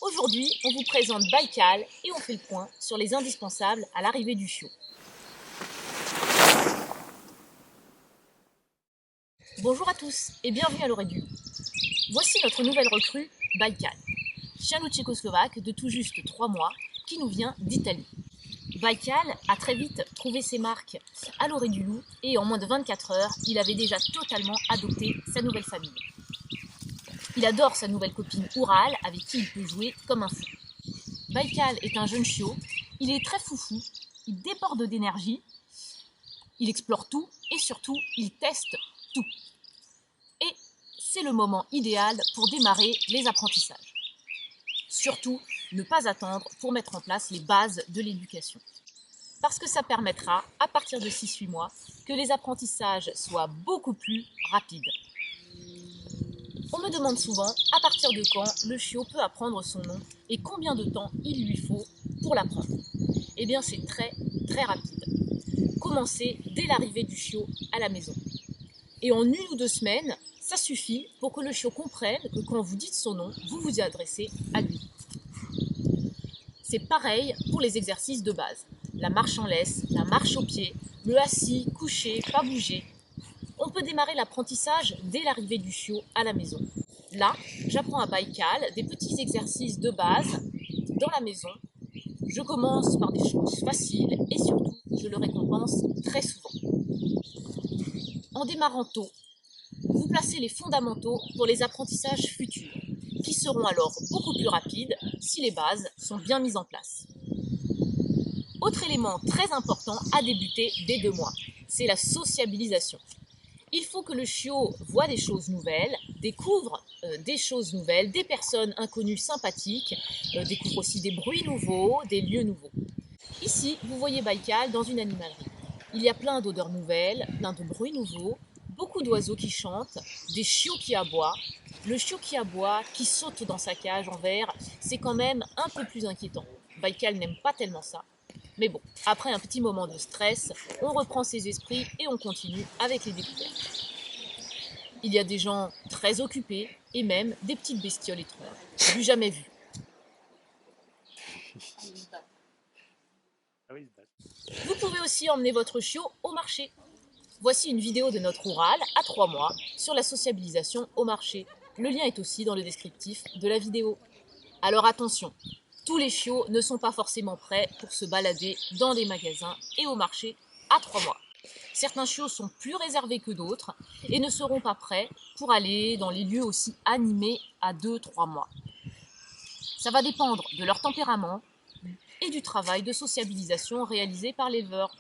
Aujourd'hui, on vous présente Baïkal et on fait le point sur les indispensables à l'arrivée du chiot. Bonjour à tous et bienvenue à l'Oreille du Loup. Voici notre nouvelle recrue, Baïkal, chien loup tchécoslovaque de tout juste 3 mois qui nous vient d'Italie. Baïkal a très vite trouvé ses marques à l'Oreille du Loup et en moins de 24 heures, il avait déjà totalement adopté sa nouvelle famille. Il adore sa nouvelle copine Oural avec qui il peut jouer comme un fou. Baïkal est un jeune chiot, il est très foufou, il déborde d'énergie, il explore tout et surtout il teste tout. Et c'est le moment idéal pour démarrer les apprentissages. Surtout, ne pas attendre pour mettre en place les bases de l'éducation. Parce que ça permettra, à partir de 6-8 mois, que les apprentissages soient beaucoup plus rapides. On me demande souvent à partir de quand le chiot peut apprendre son nom et combien de temps il lui faut pour l'apprendre. Eh bien c'est très rapide. Commencez dès l'arrivée du chiot à la maison. Et en 1 ou 2 semaines, ça suffit pour que le chiot comprenne que quand vous dites son nom, vous vous y adressez à lui. C'est pareil pour les exercices de base. La marche en laisse, la marche au pied, le assis, couché, pas bouger. On peut démarrer l'apprentissage dès l'arrivée du chiot à la maison. Là, j'apprends à Baïkal des petits exercices de base dans la maison. Je commence par des choses faciles et surtout, je le récompense très souvent. En démarrant tôt, vous placez les fondamentaux pour les apprentissages futurs, qui seront alors beaucoup plus rapides si les bases sont bien mises en place. Autre élément très important à débuter dès 2 mois, c'est la sociabilisation. Il faut que le chiot voit des choses nouvelles, découvre des choses nouvelles, des personnes inconnues sympathiques, découvre aussi des bruits nouveaux, des lieux nouveaux. Ici, vous voyez Baïkal dans une animalerie. Il y a plein d'odeurs nouvelles, plein de bruits nouveaux, beaucoup d'oiseaux qui chantent, des chiots qui aboient. Le chiot qui aboie, qui saute dans sa cage en verre, c'est quand même un peu plus inquiétant. Baïkal n'aime pas tellement ça. Mais bon, après un petit moment de stress, on reprend ses esprits et on continue avec les découvertes. Il y a des gens très occupés et même des petites bestioles étranges. Du jamais vu. Vous pouvez aussi emmener votre chiot au marché. Voici une vidéo de notre Oural à 3 mois sur la sociabilisation au marché. Le lien est aussi dans le descriptif de la vidéo. Alors attention, tous les chiots ne sont pas forcément prêts pour se balader dans des magasins et au marché à 3 mois. Certains chiots sont plus réservés que d'autres et ne seront pas prêts pour aller dans les lieux aussi animés à 2-3 mois. Ça va dépendre de leur tempérament et du travail de sociabilisation réalisé par l'éleveur.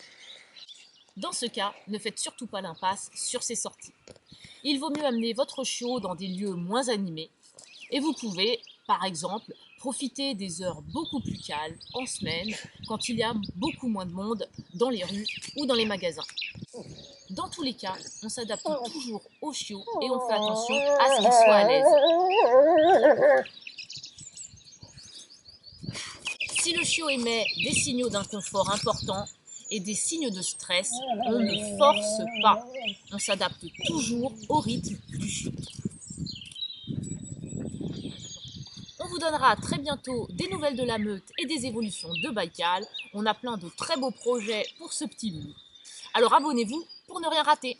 Dans ce cas, ne faites surtout pas l'impasse sur ces sorties. Il vaut mieux amener votre chiot dans des lieux moins animés et vous pouvez, par exemple, profiter des heures beaucoup plus calmes en semaine quand il y a beaucoup moins de monde dans les rues ou dans les magasins. Dans tous les cas, on s'adapte toujours au chiot et on fait attention à ce qu'il soit à l'aise. Si le chiot émet des signaux d'inconfort importants et des signes de stress, on ne force pas. On s'adapte toujours au rythme du chiot. On vous donnera très bientôt des nouvelles de la meute et des évolutions de Baïkal. On a plein de très beaux projets pour ce petit loup. Alors abonnez-vous pour ne rien rater.